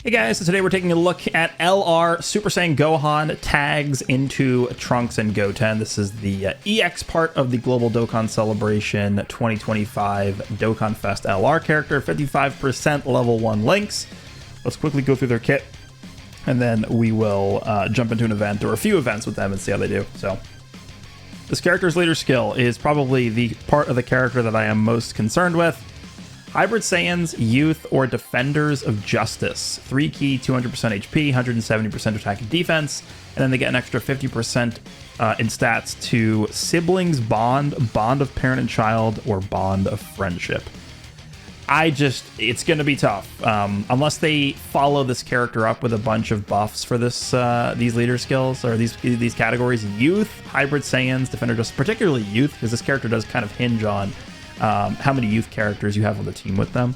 Hey guys, so today we're taking a look at LR Super Saiyan Gohan tags into Trunks and Goten. This is the EX part of the Global Dokkan Celebration 2025 Dokkan Fest LR character, 55% level 1 links. Let's quickly go through their kit, and then we will jump into an event or a few events with them and see how they do. So, this character's leader skill is probably the part of the character that I am most concerned with. Hybrid Saiyans, Youth, or Defenders of Justice. 3 key, 200% HP, 170% attack and defense, and then they get an extra 50% in stats to Siblings Bond, Bond of Parent and Child, or Bond of Friendship. It's going to be tough. Unless they follow this character up with a bunch of buffs for this these leader skills, or these categories. Youth, Hybrid Saiyans, Defender of Justice, particularly Youth, because this character does kind of hinge on how many youth characters you have on the team with them.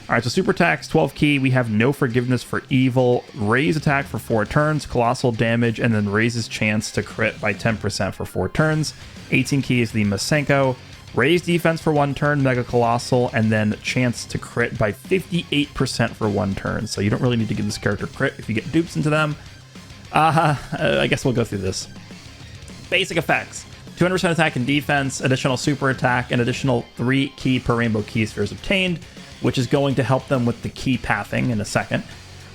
All right, so super attacks, 12 key. We have no forgiveness for evil, raise attack for 4 turns, colossal damage, and then raises chance to crit by 10% for 4 turns. 18 key is the Masenko, raise defense for 1 turn, mega colossal, and then chance to crit by 58% for 1 turn. So you don't really need to give this character crit if you get dupes into them. I guess we'll go through this. Basic effects. 200% attack and defense, additional super attack, and additional 3 key per rainbow key spheres obtained, which is going to help them with the key pathing in a second.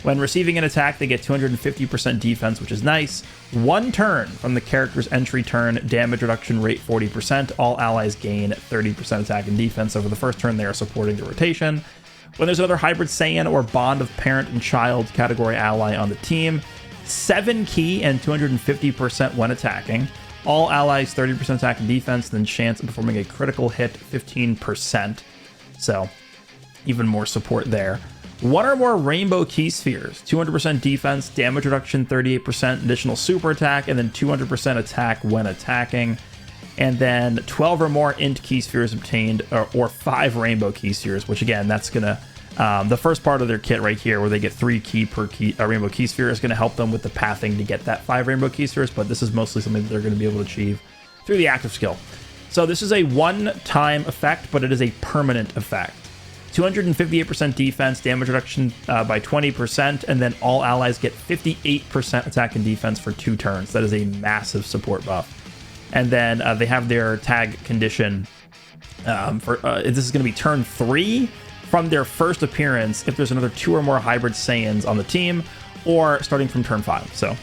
When receiving an attack, they get 250% defense, which is nice. 1 turn from the character's entry turn, damage reduction rate 40%. All allies gain 30% attack and defense. Over the first turn, they are supporting the rotation. When there's another Hybrid Saiyan or Bond of Parent and Child category ally on the team, 7 key and 250% when attacking. All allies 30% attack and defense, then chance of performing a critical hit 15%. So, even more support there. 1 or more rainbow key spheres, 200% defense, damage reduction 38%, additional super attack, and then 200% attack when attacking. And then 12 or more int key spheres obtained, or 5 rainbow key spheres, which again, that's gonna the first part of their kit right here, where they get 3 key per rainbow key sphere, is going to help them with the pathing to get that 5 rainbow key spheres, but this is mostly something that they're going to be able to achieve through the active skill. So this is a one-time effect, but it is a permanent effect. 258% defense, damage reduction by 20%, and then all allies get 58% attack and defense for 2 turns. That is a massive support buff. And then they have their tag condition this is going to be turn 3 from their first appearance if there's another 2 or more Hybrid Saiyans on the team, or starting from turn 5. So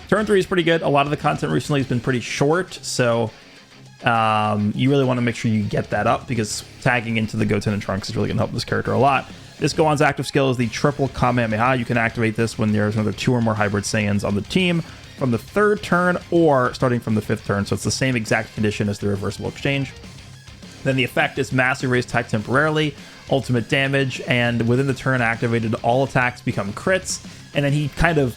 turn 3 is pretty good. A lot of the content recently has been pretty short, so you really want to make sure you get that up, because tagging into the Goten and Trunks is really going to help this character a lot. This Gohan's active skill is the triple Kamehameha. You can activate this when there's another 2 or more Hybrid Saiyans on the team from the 3rd turn or starting from the 5th turn, so it's the same exact condition as the reversible exchange. Then the effect is massive raise attack temporarily, ultimate damage, and within the turn activated, all attacks become crits. And then he kind of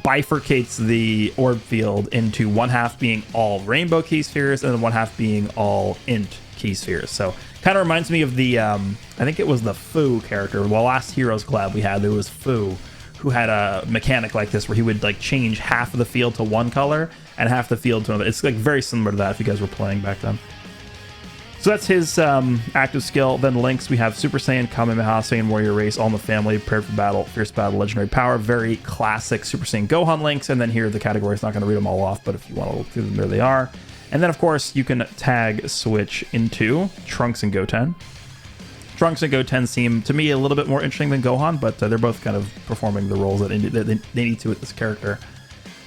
bifurcates the orb field into 1/2 being all rainbow key spheres and then 1/2 being all int key spheres. So kind of reminds me of the I think it was the Fu character. Well, last Heroes Collab we had, there was Fu, who had a mechanic like this where he would like change half of the field to one color and half the field to another. It's like very similar to that if you guys were playing back then. So that's his active skill. Then links, we have Super Saiyan, Kamehameha, Saiyan Warrior Race, all in the family, prepared for battle, fierce battle, legendary power. Very classic Super Saiyan Gohan links. And then here are the categories. Not going to read them all off, but if you want to look through them, there they are. And then, of course, you can tag switch into Trunks and Goten. Trunks and Goten seem, to me, a little bit more interesting than Gohan, but they're both kind of performing the roles that they need to with this character.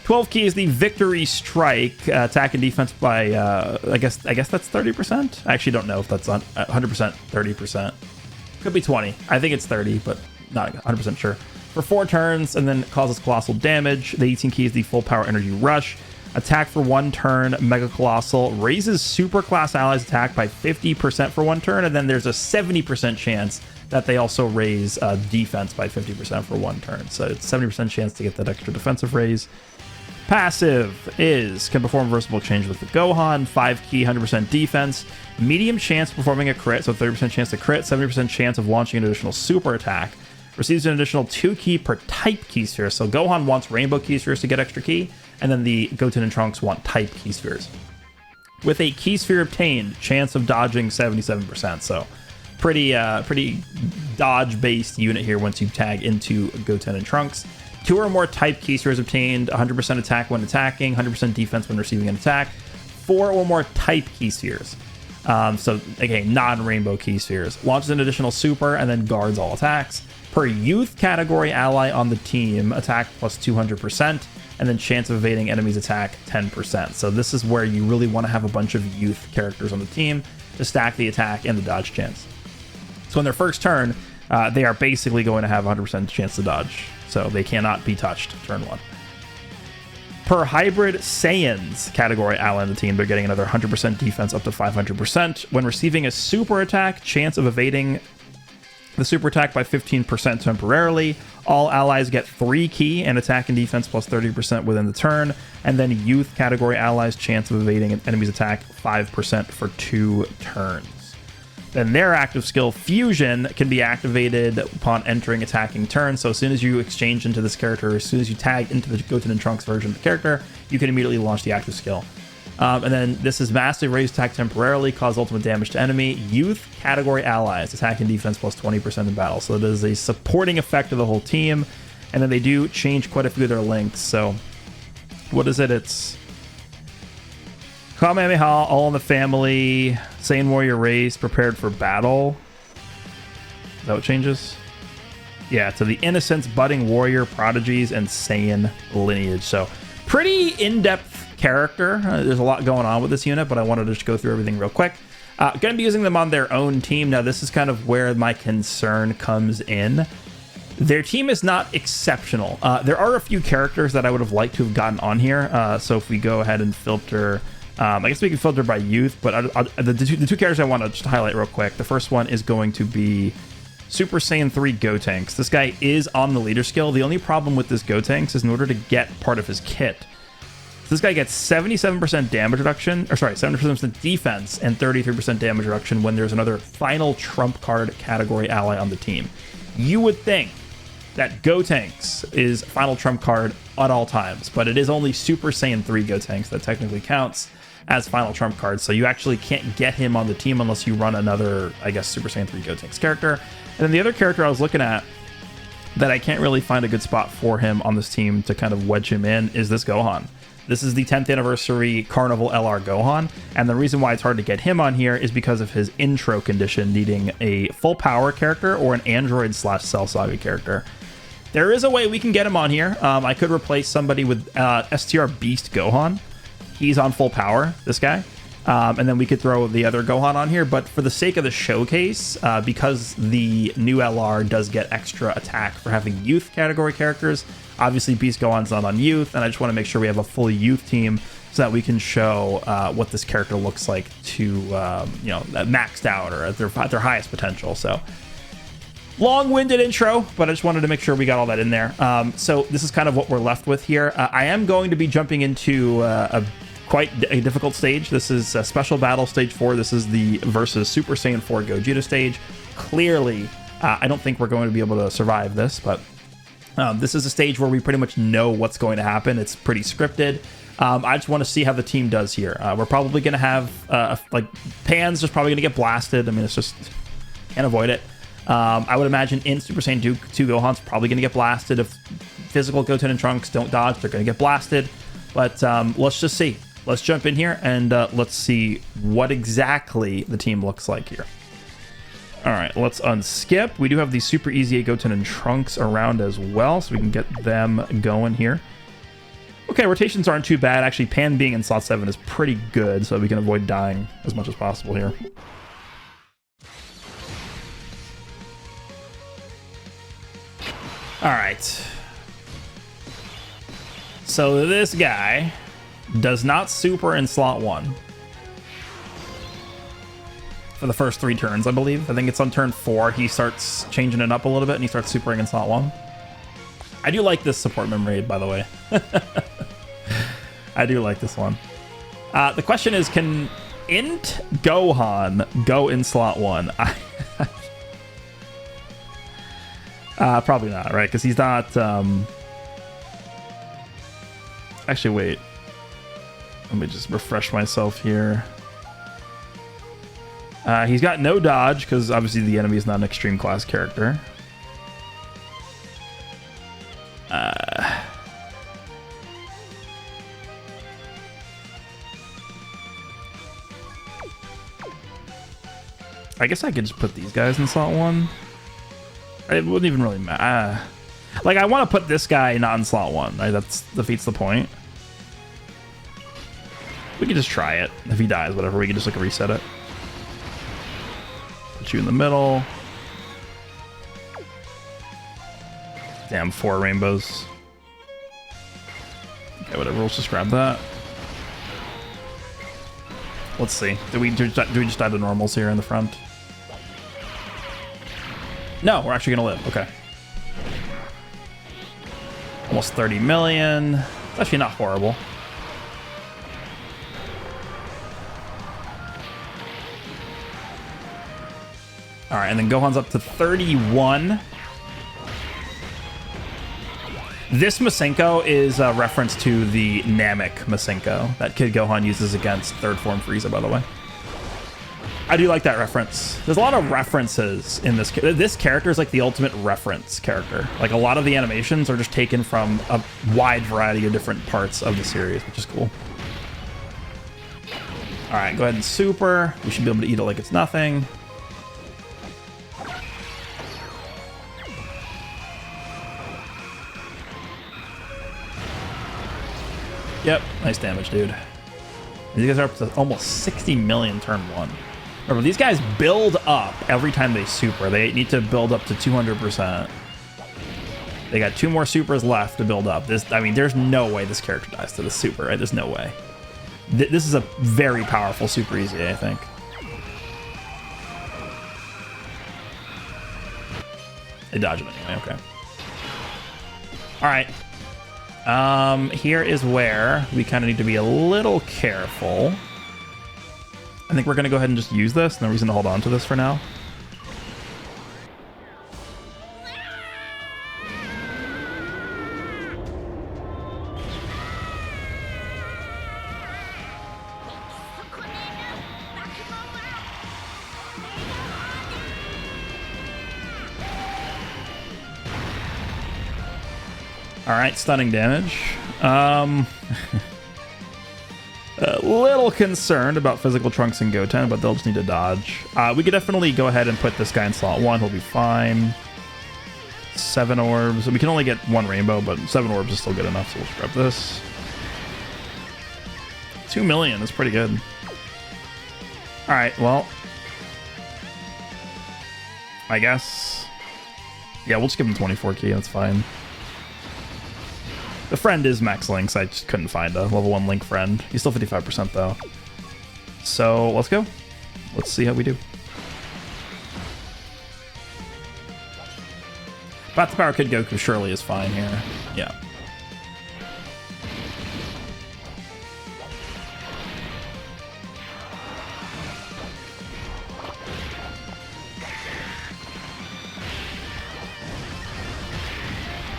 12 key is the Victory Strike, attack and defense by, I guess that's 30%? I actually don't know if that's on 100%, 30%. Could be 20. I think it's 30, but not 100% sure. For 4 turns, and then causes colossal damage. The 18 key is the Full Power Energy Rush. Attack for 1 turn, Mega Colossal. Raises super class allies attack by 50% for 1 turn, and then there's a 70% chance that they also raise defense by 50% for 1 turn. So it's 70% chance to get that extra defensive raise. Passive can perform reversible exchange with the Gohan, 5 key, 100% defense, medium chance performing a crit, so 30% chance to crit, 70% chance of launching an additional super attack. Receives an additional 2 key per type key sphere. So Gohan wants rainbow key spheres to get extra key, and then the Goten and Trunks want type key spheres. With a key sphere obtained, chance of dodging 77%. So pretty dodge-based unit here once you tag into Goten and Trunks. 2 or more type key spheres obtained, 100% attack when attacking, 100% defense when receiving an attack. 4 or more type key spheres. So, again, non-rainbow key spheres. Launches an additional super and then guards all attacks. Per youth category ally on the team, attack plus 200%, and then chance of evading enemies' attack 10%. So this is where you really want to have a bunch of youth characters on the team to stack the attack and the dodge chance. So in their first turn, they are basically going to have 100% chance to dodge. So they cannot be touched turn 1. Per hybrid Saiyans category ally on the team, they're getting another 100% defense up to 500%. When receiving a super attack, chance of evading the super attack by 15% temporarily. All allies get 3 key and attack and defense plus 30% within the turn. And then youth category allies, chance of evading an enemy's attack 5% for 2 turns. Then their active skill, Fusion, can be activated upon entering attacking turn. So as soon as you exchange into this character, as soon as you tag into the Goten and Trunks version of the character, you can immediately launch the active skill. And then this is massively raised attack temporarily, cause ultimate damage to enemy. Youth category allies, attack and defense plus 20% in battle. So it is a supporting effect of the whole team. And then they do change quite a few of their links. So what is it? It's Kamehameha, all in the family, Saiyan warrior race, prepared for battle. Is that what changes? Yeah, to the innocence, budding warrior, prodigies, and Saiyan lineage. So pretty in-depth character. There's a lot going on with this unit, but I wanted to just go through everything real quick. Going to be using them on their own team. Now, this is kind of where my concern comes in. Their team is not exceptional. There are a few characters that I would have liked to have gotten on here. So if we go ahead and filter... I guess we can filter by youth, but the two characters I want to just highlight real quick. The first one is going to be Super Saiyan 3 Gotenks. This guy is on the leader skill. The only problem with this Gotenks is in order to get part of his kit, this guy gets 77% damage reduction, or sorry, 70% defense and 33% damage reduction when there's another final trump card category ally on the team. You would think that Gotenks is final trump card at all times, but it is only Super Saiyan 3 Gotenks that technically counts as final trump card, so you actually can't get him on the team unless you run another, I guess, Super Saiyan 3 Gotenks character. And then the other character I was looking at that I can't really find a good spot for him on this team to kind of wedge him in is this Gohan. This is the 10th anniversary Carnival LR Gohan, and the reason why it's hard to get him on here is because of his intro condition needing a full power character or an android / Cell Saga character. There is a way we can get him on here. I could replace somebody with STR Beast Gohan. He's on full power, this guy. And then we could throw the other Gohan on here. But for the sake of the showcase, because the new LR does get extra attack for having youth category characters, obviously Beast Gohan's not on youth, and I just want to make sure we have a fully youth team so that we can show what this character looks like to, maxed out or at their highest potential. So long-winded intro, but I just wanted to make sure we got all that in there. So this is kind of what we're left with here. I am going to be jumping into quite a difficult stage. This is a special battle stage 4. This is the versus Super Saiyan 4 Gogeta stage. Clearly, I don't think we're going to be able to survive this, but this is a stage where we pretty much know what's going to happen. It's pretty scripted. I just want to see how the team does here. We're probably going to have, Pan's just probably going to get blasted. I mean, it's just, can't avoid it. I would imagine in Super Saiyan 2 Gohan's probably going to get blasted. If physical Goten and Trunks don't dodge, they're going to get blasted. But let's just see. Let's jump in here and let's see what exactly the team looks like here. All right, let's unskip. We do have the super easy Goten and Trunks around as well, so we can get them going here. Okay, rotations aren't too bad. Actually, Pan being in slot 7 is pretty good, so we can avoid dying as much as possible here. All right. So this guy does not super in slot 1 for the first 3 turns, I believe. I think it's on turn 4 he starts changing it up a little bit and he starts supering in slot 1. I do like this support memory, by the way. I do like this one. The question is, can Int Gohan go in slot 1? Probably not, right? Because he's not... Actually, wait. Let me just refresh myself here. He's got no dodge, because obviously the enemy is not an extreme class character. I guess I could just put these guys in slot 1. It wouldn't even really matter. Like, I want to put this guy not in slot 1. Right? That defeats the point. We can just try it. If he dies, whatever, we can just like reset it. Put you in the middle. Damn, 4 rainbows. Okay, whatever, let's just grab that. Let's see. Do we just die to normals here in the front? No, we're actually gonna live. Okay. Almost 30 million. It's actually not horrible. All right, and then Gohan's up to 31. This Masenko is a reference to the Namek Masenko that Kid Gohan uses against third form Frieza, by the way. I do like that reference. There's a lot of references in this. This character is like the ultimate reference character. Like, a lot of the animations are just taken from a wide variety of different parts of the series, which is cool. All right, go ahead and super. We should be able to eat it like it's nothing. Yep, nice damage, dude. These guys are up to almost 60 million turn 1. Remember, these guys build up every time they super. They need to build up to 200%. They got 2 more supers left to build up. This, I mean, there's no way this character dies to the super, right? There's no way. This is a very powerful Super Easy, I think. They dodge him anyway, okay. All right. Here is where we kind of need to be a little careful. I think we're going to go ahead and just use this. No reason to hold on to this for now. All right, stunning damage. A little concerned about physical Trunks and Goten, but they'll just need to dodge. We could definitely go ahead and put this guy in slot 1. He'll be fine. 7 orbs. We can only get 1 rainbow, but 7 orbs is still good enough, so we'll grab this. 2 million is pretty good. All right, well, I guess. Yeah, we'll just give him 24 key. That's fine. The friend is Max Links. I just couldn't find a level 1 Link friend. He's still 55% though. So let's go. Let's see how we do. Path to Power Kid Goku surely is fine here. Yeah.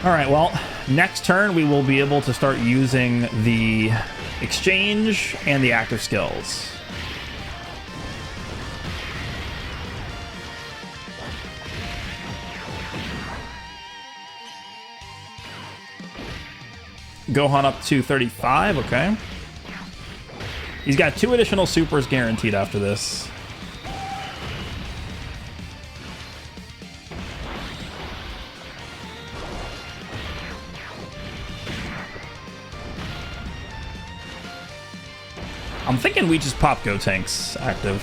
All right, well, next turn we will be able to start using the exchange and the active skills. Gohan up to 35, okay. He's got 2 additional supers guaranteed after this. I'm thinking we just pop Gotenks active.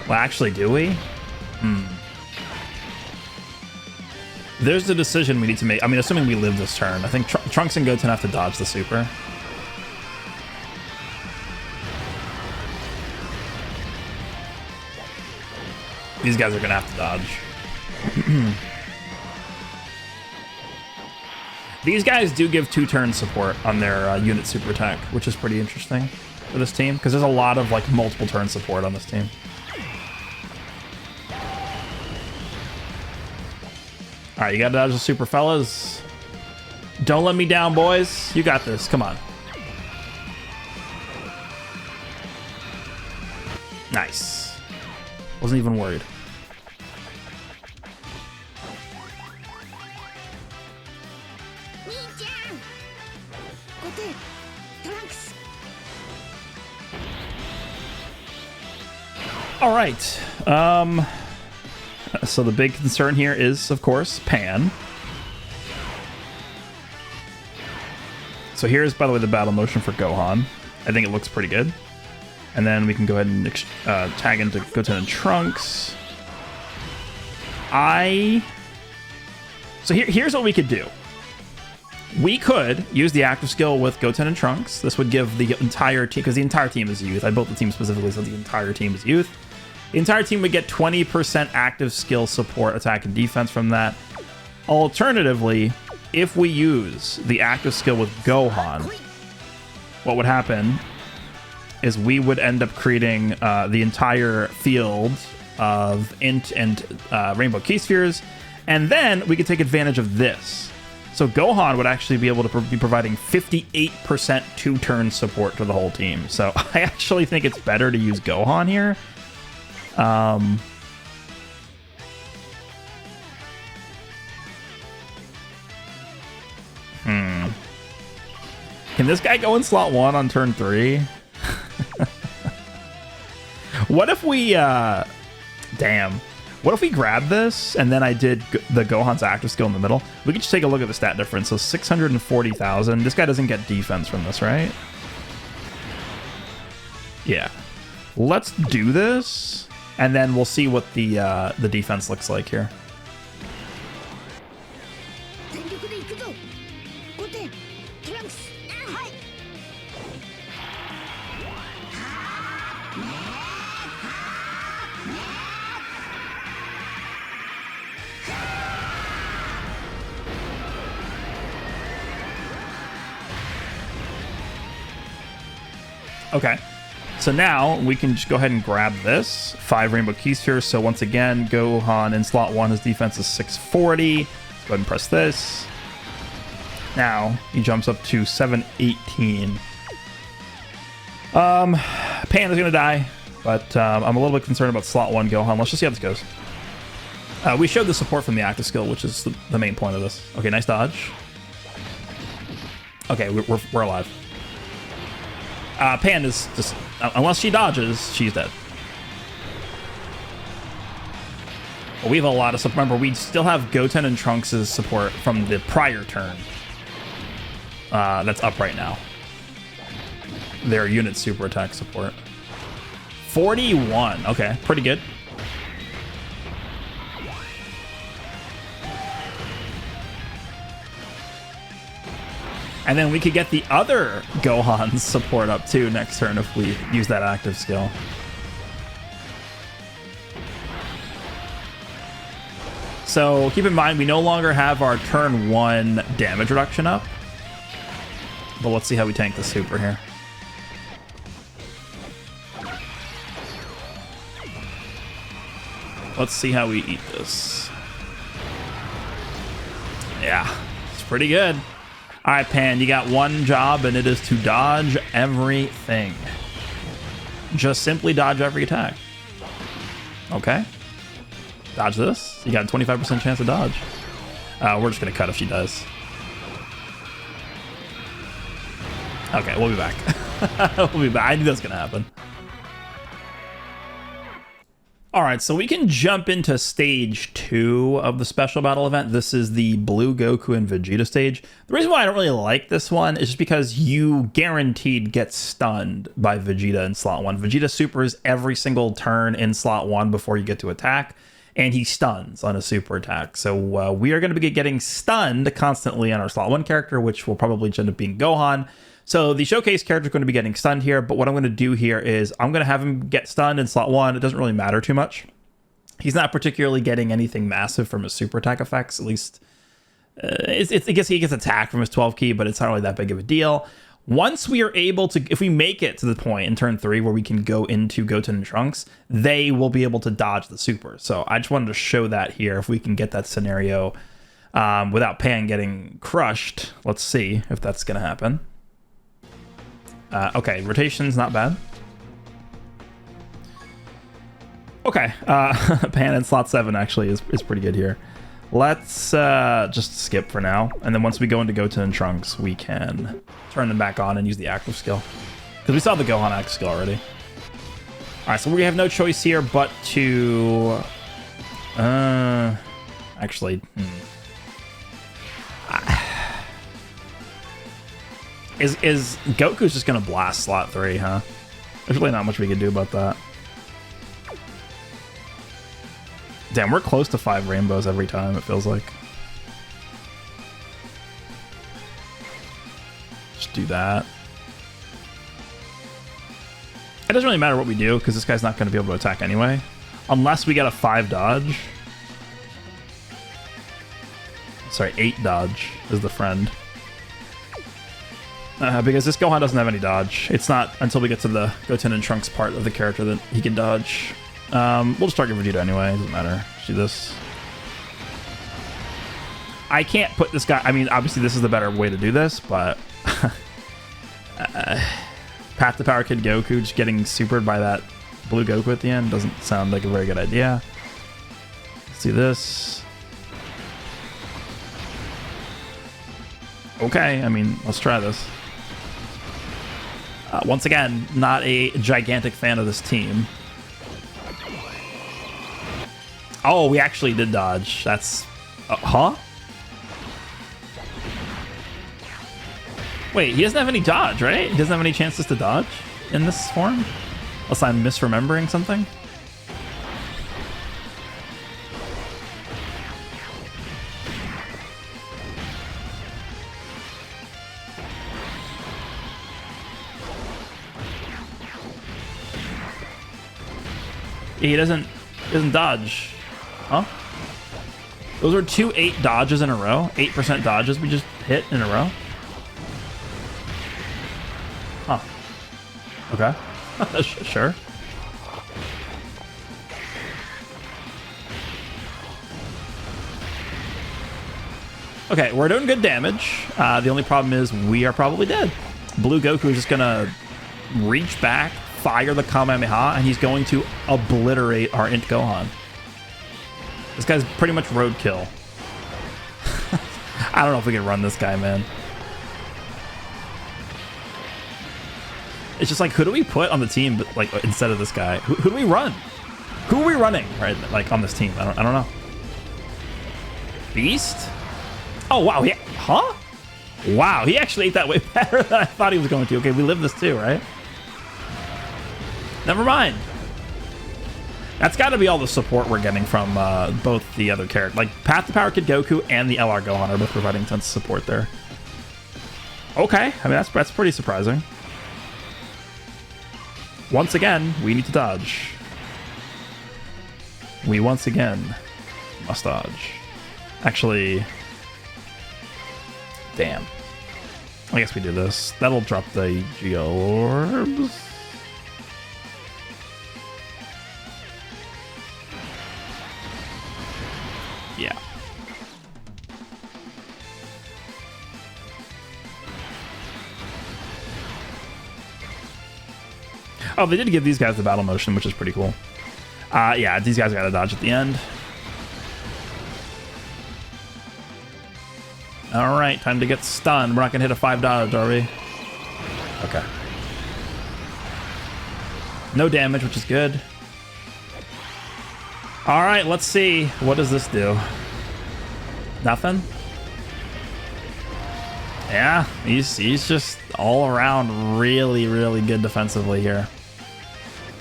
Well, actually, do we? There's the decision we need to make. I mean, assuming we live this turn, I think Trunks and Goten have to dodge the super. These guys are gonna have to dodge. These guys do give 2 turn support on their unit super attack, which is pretty interesting for this team, because there's a lot of like multiple turn support on this team. All right, you gotta dodge the super, fellas. Don't let me down, boys. You got this. Come on. Nice. Wasn't even worried. All right. So the big concern here is, of course, Pan. So here's, by the way, the battle motion for Gohan. I think it looks pretty good. And then we can go ahead and tag into Goten and Trunks. So here's what we could do. We could use the active skill with Goten and Trunks. This would give the entire team, because the entire team is youth. I built the team specifically so the entire team is youth. The entire team would get 20% active skill support, attack, and defense from that. Alternatively, if we use the active skill with Gohan, what would happen is we would end up creating the entire field of Int and Rainbow Key Spheres, and then we could take advantage of this. So Gohan would actually be able to be providing 58% 2-turn support to the whole team. So I actually think it's better to use Gohan here. Can this guy go in slot 1 on turn 3? What if we, damn. What if we grab this and then I did the Gohan's active skill in the middle? We could just take a look at the stat difference. So 640,000. This guy doesn't get defense from this, right? Yeah. Let's do this, and then we'll see what the defense looks like here. Okay, so now we can just go ahead and grab this 5 Rainbow Key Spheres. So once again, Gohan in slot 1, his defense is 640. Let's go ahead and press this. Now he jumps up to 718. Pan is gonna die, but I'm a little bit concerned about slot 1 Gohan. Let's just see how this goes. We showed the support from the active skill, which is the main point of this. Okay, nice dodge. Okay, we're alive. Pan is just, unless she dodges, she's dead. But we have a lot of support. Remember, we still have Goten and Trunks' support from the prior turn. That's up right now. Their unit super attack support. 41. Okay, pretty good. And then we could get the other Gohan's support up too next turn if we use that active skill. So keep in mind, we no longer have our turn 1 damage reduction up. But let's see how we tank the super here. Let's see how we eat this. Yeah, it's pretty good. All right, Pan, you got one job, and it is to dodge everything. Just simply dodge every attack. Okay. Dodge this. You got a 25% chance to dodge. We're just going to cut if she does. Okay, we'll be back. We'll be back. I knew that's going to happen. All right, so we can jump into stage 2 of the special battle event. This is the Blue Goku and Vegeta stage. The reason why I don't really like this one is just because you guaranteed get stunned by Vegeta in slot 1. Vegeta supers every single turn in slot 1 before you get to attack, and he stuns on a super attack. So we are going to be getting stunned constantly on our slot 1 character, which will probably end up being Gohan. So the showcase character is going to be getting stunned here, but what I'm going to do here is I'm going to have him get stunned in slot 1. It doesn't really matter too much. He's not particularly getting anything massive from his super attack effects, at least. I guess he gets attacked from his 12 key, but it's not really that big of a deal. Once we are able to, if we make it to the point in turn 3 where we can go into Goten and Trunks, they will be able to dodge the super. So I just wanted to show that here, if we can get that scenario without Pan getting crushed. Let's see if that's going to happen. Okay, rotation's not bad. Okay, Pan in slot 7 actually is pretty good here. Let's just skip for now, and then once we go into Goten and Trunks, we can turn them back on and use the active skill. Because we saw the Gohan active skill already. Alright, so we have no choice here but to... actually... Is Goku's just gonna blast slot 3, huh? There's really not much we can do about that. Damn, we're close to 5 rainbows every time, it feels like. Just do that. It doesn't really matter what we do, because this guy's not going to be able to attack anyway. Unless we get a 5 dodge. Sorry, 8 dodge is the friend. Because this Gohan doesn't have any dodge. It's not until we get to the Goten and Trunks part of the character that he can dodge. We'll just target Vegeta anyway, it doesn't matter. Let's do this. I can't put this guy... I mean, obviously this is the better way to do this, but... Path to Power Kid Goku just getting supered by that blue Goku at the end doesn't sound like a very good idea. Let's do this. Okay, I mean, let's try this. Once again, not a gigantic fan of this team. Oh, we actually did dodge. That's... huh? Wait, he doesn't have any dodge, right? He doesn't have any chances to dodge in this form? Unless I'm misremembering something? He doesn't dodge. Huh? Those are 2 8 dodges in a row. 8% dodges we just hit in a row. Huh. Okay. Sure. Okay, we're doing good damage. The only problem is we are probably dead. Blue Goku is just gonna reach back, fire the Kamehameha, and he's going to obliterate our Int Gohan. This guy's pretty much roadkill. I don't know if we can run this guy, man. It's just like, who do we put on the team, but like instead of this guy? Who do we run? Who are we running, right? Like on this team? I don't know. Beast? Oh wow, yeah, huh? Wow, he actually ate that way better than I thought he was going to. Okay, we live this too, right? Never mind. That's got to be all the support we're getting from both the other characters. Like, Path to Power Kid Goku and the LR Gohan are both providing tons of support there. Okay, I mean, that's pretty surprising. Once again, we need to dodge. We once again must dodge. Actually, damn. I guess we do this. That'll drop the Georbs. Yeah. Oh, they did give these guys the battle motion, which is pretty cool. Yeah, these guys got to dodge at the end. All right, time to get stunned. We're not going to hit a 5 dodge, are we? Okay. No damage, which is good. All right, let's see. What does this do? Nothing? Yeah, he's just all around really, really good defensively here.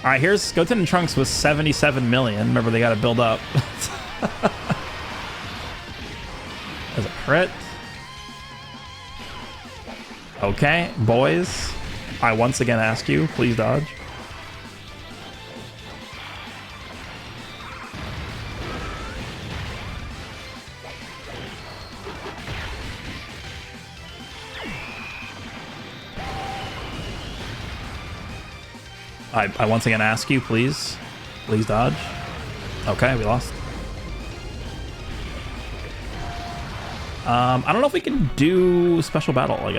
All right, here's Goten and Trunks with 77 million. Remember, they got to build up. There's a crit. Okay, boys. I once again ask you, please dodge. I once again ask you, please dodge. Okay, we lost. I don't know if we can do special battle, I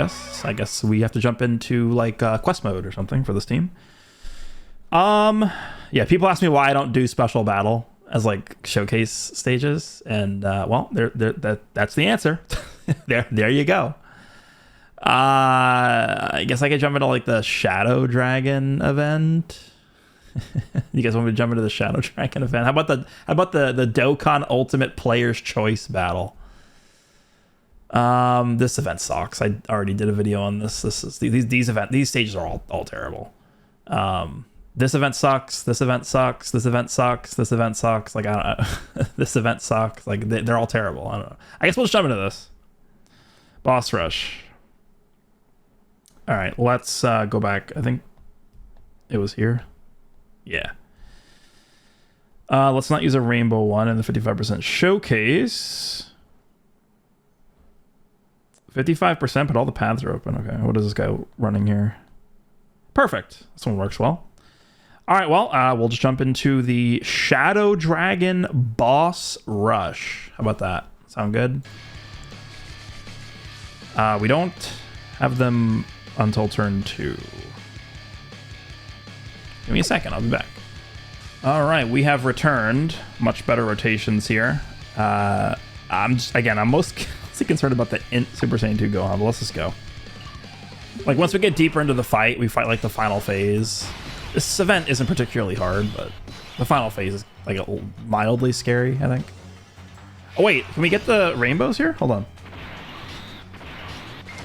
guess we have to jump into like quest mode or something for this team. Yeah, people ask me why I don't do special battle as like showcase stages, and well, that's the answer. there you go. I guess I could jump into like the Shadow Dragon event. You guys want me to jump into the Shadow Dragon event? How about the Dokkan Ultimate Player's Choice battle? This event sucks. I already did a video on this. These stages are all terrible. This event sucks. This event sucks. This event sucks. This event sucks. Like, I don't know. This event sucks. Like, they're all terrible. I don't know. I guess we'll just jump into this. Boss Rush. All right, let's go back. I think it was here. Yeah. Let's not use a rainbow one in the 55% showcase. 55%, but all the paths are open. Okay, what is this guy running here? Perfect. This one works well. All right, well, we'll just jump into the Shadow Dragon Boss Rush. How about that? Sound good? We don't have them until turn 2. Give me a second, I'll be back. All right, we have returned. Much better rotations here. I'm mostly concerned about the Super Saiyan 2 Gohan, but let's just go. Like, once we get deeper into the fight, we fight like the final phase. This event isn't particularly hard, but the final phase is like mildly scary, I think. Oh wait, can we get the rainbows here? Hold on.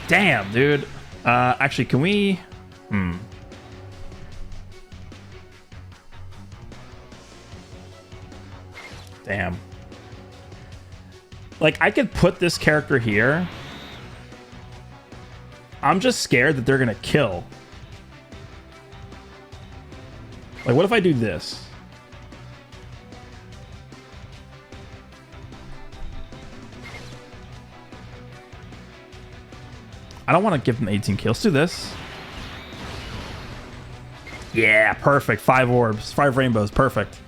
Damn, dude. Actually, can we... Damn. Like, I could put this character here. I'm just scared that they're gonna kill. Like, what if I do this? I don't want to give them 18 kills. Do this. Yeah, perfect. 5 orbs, 5 rainbows. Perfect.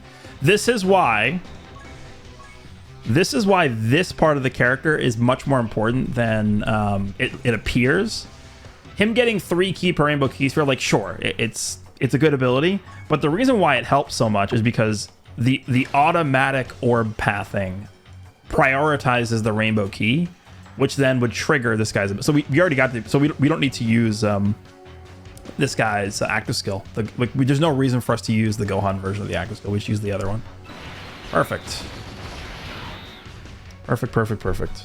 This is why this part of the character is much more important than it appears. Him getting 3 key per rainbow keys for, like, sure, it's a good ability, but the reason why it helps so much is because the automatic orb pathing prioritizes the rainbow key, which then would trigger this guy's... So we already got the... So we don't need to use this guy's active skill. There's no reason for us to use the Gohan version of the active skill. We should use the other one. Perfect. Perfect, perfect, perfect.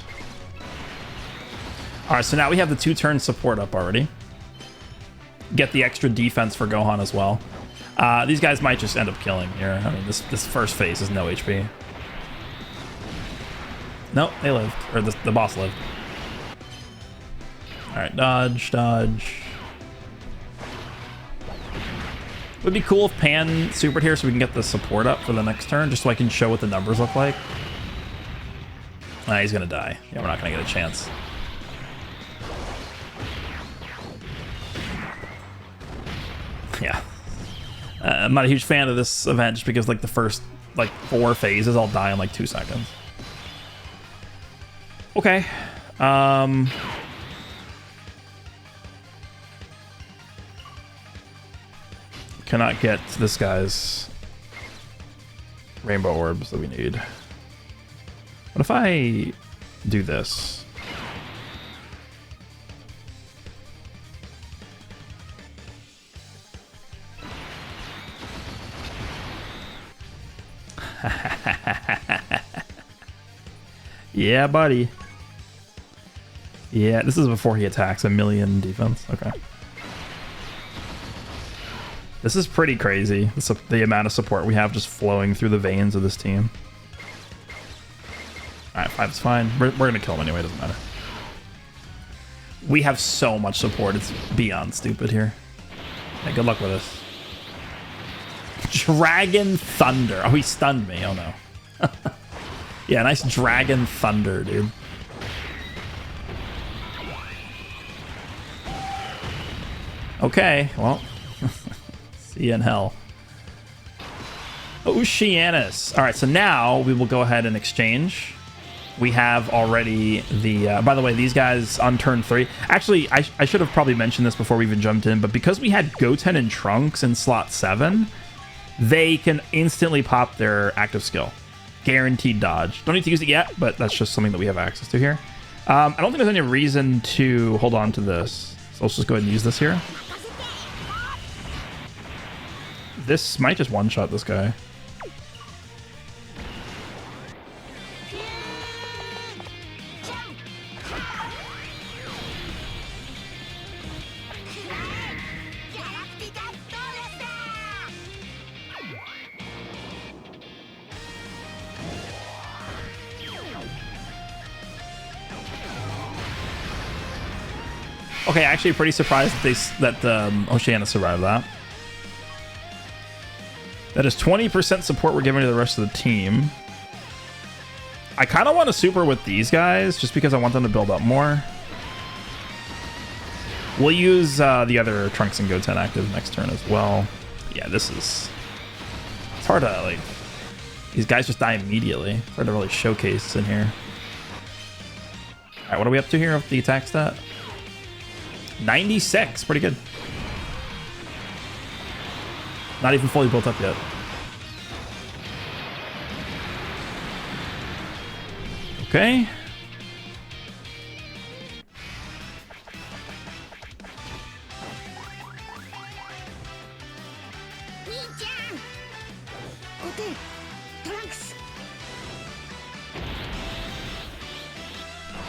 All right, so now we have the 2-turn support up already. Get the extra defense for Gohan as well. These guys might just end up killing here. I mean, this first phase is no HP. Nope, they lived. Or the boss lived. Alright, dodge, dodge. Would be cool if Pan supered here so we can get the support up for the next turn, just so I can show what the numbers look like. He's gonna die. Yeah, we're not gonna get a chance. Yeah. I'm not a huge fan of this event just because, like, the first, like, 4 phases I'll die in, like, 2 seconds. Okay. Cannot get this guy's rainbow orbs that we need. What if I do this? Yeah, buddy. Yeah, this is before he attacks. 1,000,000 defense. Okay. This is pretty crazy. The amount of support we have just flowing through the veins of this team. Alright, 5 is fine. We're going to kill him anyway. Doesn't matter. We have so much support. It's beyond stupid here. Yeah, good luck with this. Dragon Thunder. Oh, he stunned me. Oh, no. Yeah, nice Dragon Thunder, dude. Okay, well. See you in hell. Oceanus. All right, so now we will go ahead and exchange. We have already the... by the way, these guys on turn 3... Actually, I should have probably mentioned this before we even jumped in, but because we had Goten and Trunks in slot 7, they can instantly pop their active skill. Guaranteed dodge. Don't need to use it yet, but that's just something that we have access to here. I don't think there's any reason to hold on to this. So let's just go ahead and use this here. This might just one-shot this guy. Okay, actually pretty surprised that Oceana survived that. That is 20% support we're giving to the rest of the team. I kind of want to super with these guys just because I want them to build up more. We'll use the other Trunks and Goten active next turn as well. Yeah, this is... It's hard to, like... These guys just die immediately. It's hard to really showcase in here. Alright, what are we up to here with the attack stat? 96, pretty good. Not even fully built up yet. Okay.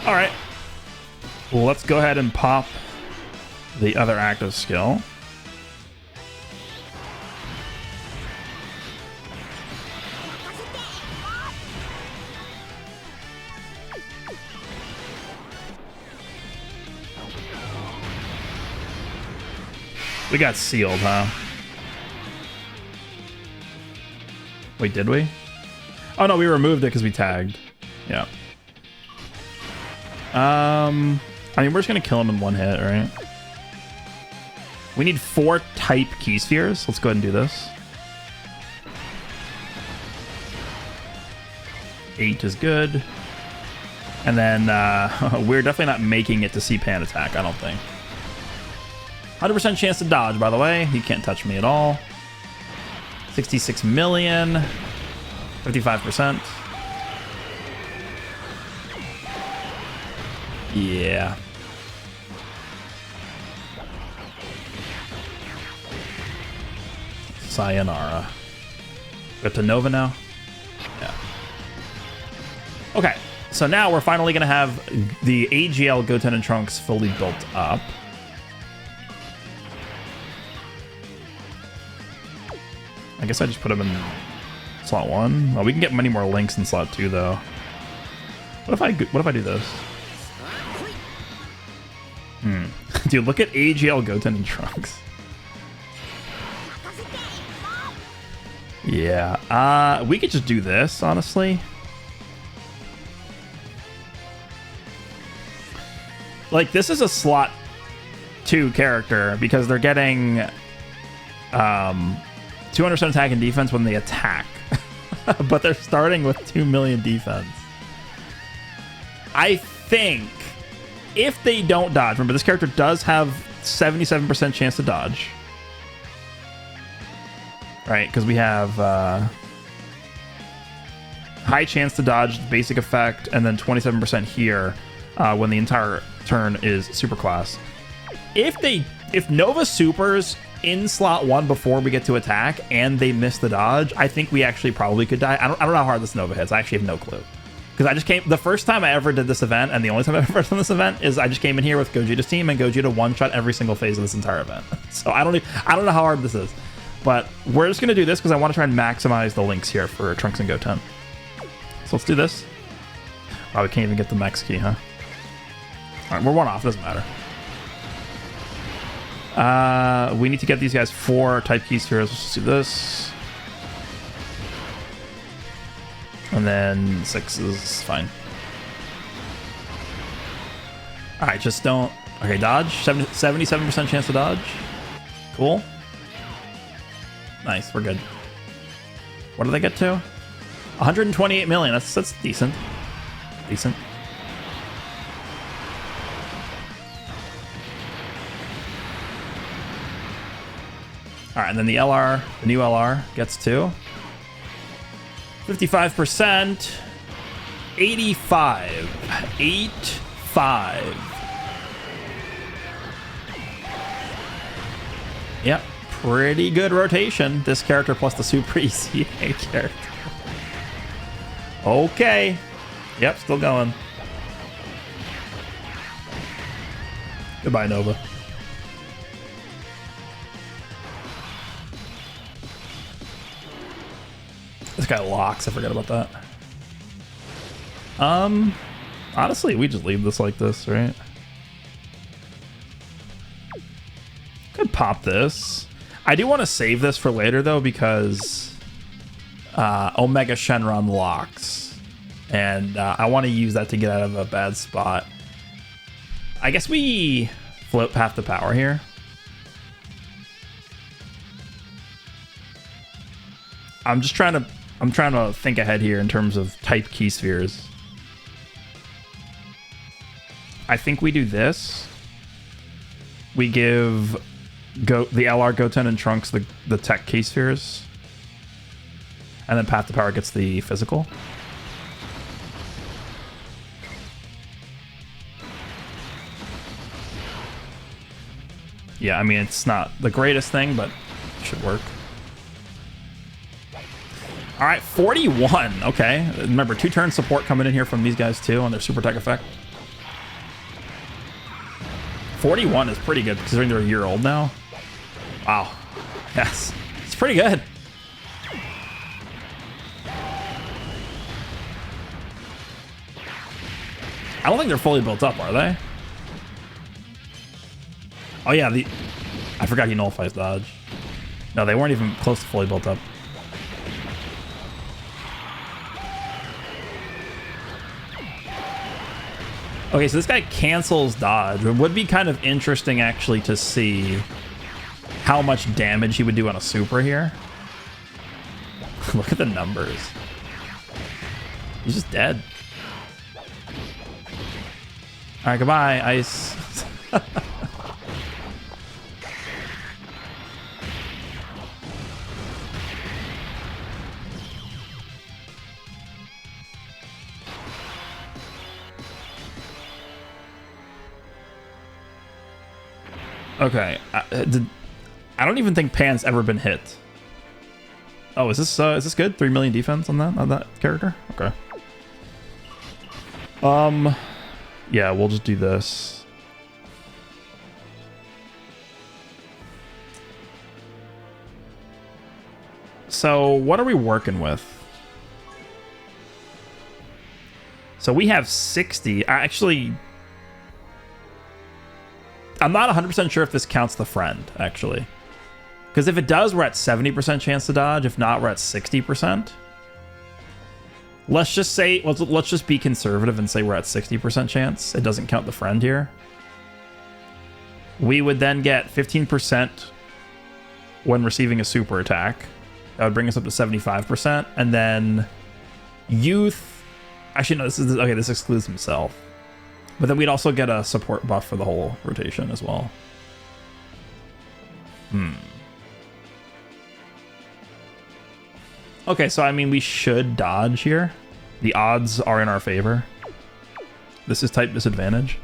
All right. Well, let's go ahead and pop the other active skill. We got sealed, huh? Wait, did we? Oh no, we removed it because we tagged. Yeah. I mean, we're just gonna kill him in one hit, right? We need 4 type key spheres. Let's go ahead and do this. 8 is good. And then we're definitely not making it to see Pan attack, I don't think. 100% chance to dodge, by the way. He can't touch me at all. 66 million. 55%. Yeah. Sayonara. We up to Nova now? Yeah. Okay, so now we're finally going to have the AGL Goten and Trunks fully built up. I guess I just put them in slot 1. Well, we can get many more links in slot 2, though. What if I do this? Dude, look at AGL Goten and Trunks. Yeah, we could just do this, honestly. Like, this is a slot 2 character because they're getting 200% attack and defense when they attack. But they're starting with 2 million defense. I think if they don't dodge, remember this character does have 77% chance to dodge. Right, because we have high chance to dodge the basic effect, and then 27% here when the entire turn is super class. If Nova supers in slot 1 before we get to attack and they miss the dodge, I think we actually probably could die. I don't know how hard this Nova hits. I actually have no clue. Because I just came, the first time I ever did this event, and the only time I've ever done this event, is I just came in here with Gogeta's team, and Gogeta one-shot every single phase of this entire event. So I don't know how hard this is. But we're just going to do this because I want to try and maximize the links here for Trunks and Goten. So let's do this. Wow, we can't even get the max key, huh? Alright, we're 1 off, doesn't matter. We need to get these guys 4 type keys here. Let's just do this. And then 6 is fine. Alright, just don't... Okay, dodge. 77% chance to dodge. Cool. Nice, we're good. What do they get to? 128 million. That's decent. Decent. All right, and then the LR, the new LR gets to 55%, 85, 85. Yep, pretty good rotation. This character plus the super easy character. Okay. Yep, still going. Goodbye, Nova. This guy locks. I forgot about that. Honestly, we just leave this like this, right? Could pop this. I do want to save this for later, though, because Omega Shenron locks. And I want to use that to get out of a bad spot. I guess we flip half the power here. I'm trying to think ahead here in terms of type key spheres. I think we do this. We give the LR, Goten, and Trunks the tech key spheres. And then Path to Power gets the physical. Yeah, I mean, it's not the greatest thing, but it should work. All right, 41. Okay. Remember, 2-turn support coming in here from these guys, too, on their super tech effect. 41 is pretty good, considering they're a year old now. Wow. Yes. It's pretty good. I don't think they're fully built up, are they? Oh, yeah. I forgot he nullifies dodge. No, they weren't even close to fully built up. Okay, so this guy cancels dodge. It would be kind of interesting, actually, to see how much damage he would do on a super here. Look at the numbers. He's just dead. All right, goodbye, Ice. Okay, I don't even think Pan's ever been hit. Oh, is this good? 3 million defense on that character? Okay. Yeah, we'll just do this. So, what are we working with? So we have 60. Actually, I'm not 100% sure if this counts the friend, actually. Because if it does, we're at 70% chance to dodge. If not, we're at 60%. Let's just say, let's just be conservative and say we're at 60% chance. It doesn't count the friend here. We would then get 15% when receiving a super attack. That would bring us up to 75%. And then youth. Actually, no, this excludes himself. But then we'd also get a support buff for the whole rotation as well. Okay, so I mean, we should dodge here. The odds are in our favor. This is type disadvantage.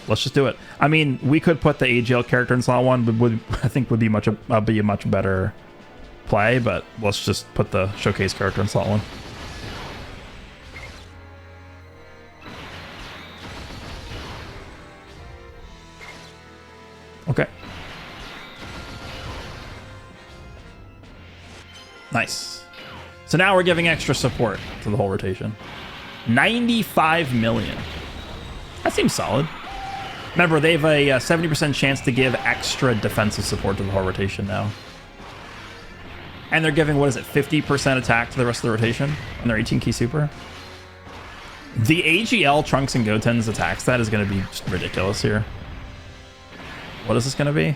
Let's just do it. I mean, we could put the AGL character in slot 1, but I think would be a much better play. But let's just put the showcase character in slot 1. Okay. Nice. So now we're giving extra support to the whole rotation. 95 million. That seems solid. Remember, they have a 70% chance to give extra defensive support to the whole rotation now. And they're giving, what is it, 50% attack to the rest of the rotation on their 18 key super? The AGL, Trunks, and Goten's attack stat is going to be just ridiculous here. What is this going to be?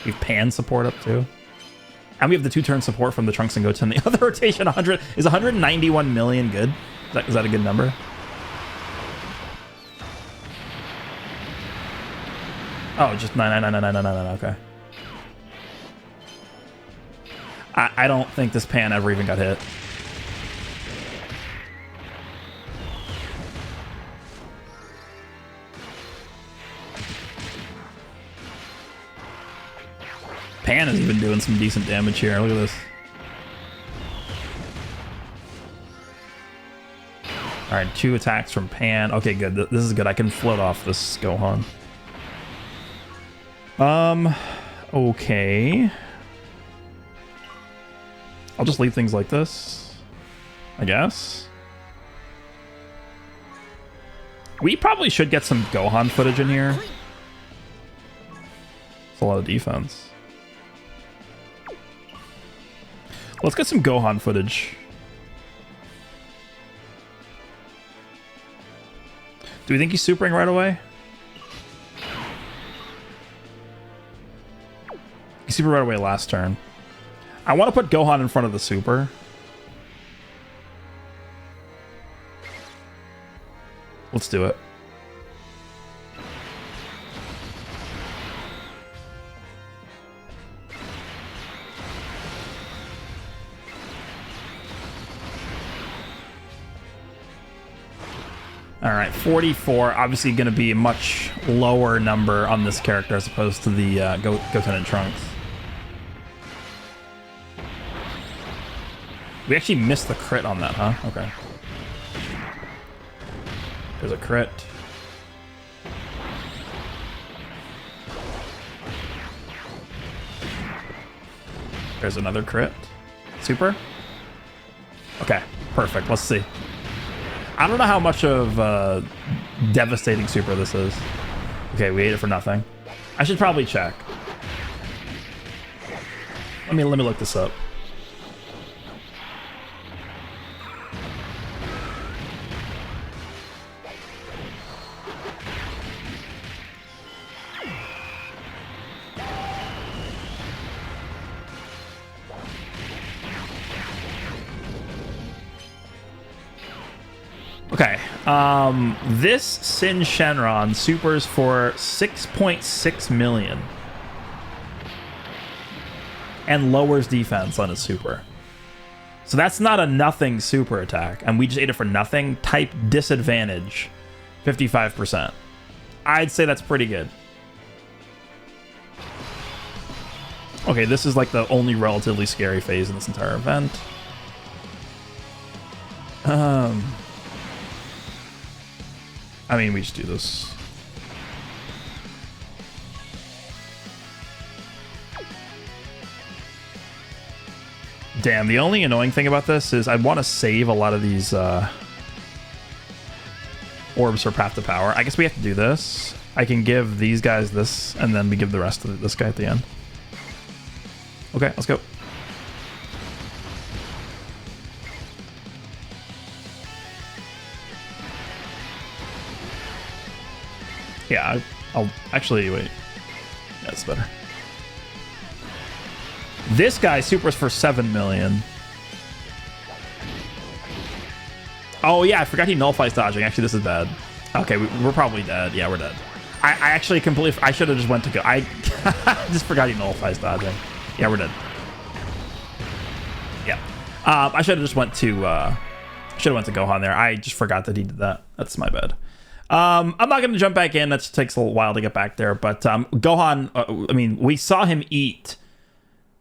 We have Pan support up too. And we have the 2-turn support from the Trunks and Goten. The other rotation, 100 is 191 million good. Is that a good number? Oh, just 9999999. Okay. I don't think this pan ever even got hit. Pan is even doing some decent damage here. Look at this. All right, 2 attacks from Pan. Okay, good. This is good. I can float off this Gohan. Okay. I'll just leave things like this, I guess. We probably should get some Gohan footage in here. It's a lot of defense. Let's get some Gohan footage. Do we think he's supering right away? He supered right away last turn. I want to put Gohan in front of the super. Let's do it. All right, 44. Obviously going to be a much lower number on this character as opposed to the Goten and Trunks. We actually missed the crit on that, huh? Okay. There's a crit. There's another crit. Super? Okay, perfect. Let's see. I don't know how much of devastating super this is. Okay, we ate it for nothing. I should probably check. Let me look this up. Okay, this Sin Shenron supers for 6.6 million and lowers defense on his super. So that's not a nothing super attack, and we just ate it for nothing. Type disadvantage, 55%. I'd say that's pretty good. Okay, this is like the only relatively scary phase in this entire event. I mean, we just do this. Damn, the only annoying thing about this is I want to save a lot of these orbs for Path to Power. I guess we have to do this. I can give these guys this, and then we give the rest of this guy at the end. Okay, let's go. Yeah, I'll actually wait. That's better. This guy supers for 7 million. Oh yeah, I forgot he nullifies dodging. Actually, this is bad. Okay, we're probably dead. Yeah, we're dead. I actually completely. I should have just went to go. I just forgot he nullifies dodging. Yeah, we're dead. Yeah. I should have just went to. Should have went to Gohan there. I just forgot that he did that. That's my bad. I'm not going to jump back in. That takes a little while to get back there. But Gohan, I mean, we saw him eat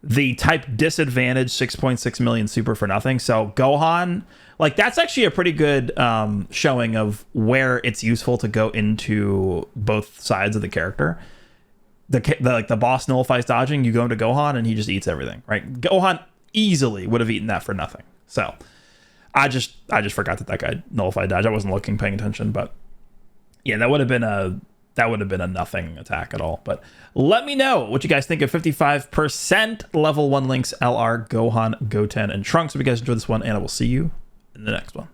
the type disadvantage 6.6 million super for nothing. So Gohan, like, that's actually a pretty good showing of where it's useful to go into both sides of the character. Like the boss nullifies dodging, you go into Gohan and he just eats everything, right? Gohan easily would have eaten that for nothing. So I just forgot that guy nullified dodge. I wasn't paying attention, but yeah, that would have been a nothing attack at all. But let me know what you guys think of 55% level 1 links LR, Gohan, Goten, and Trunks. If you guys enjoyed this one, and I will see you in the next one.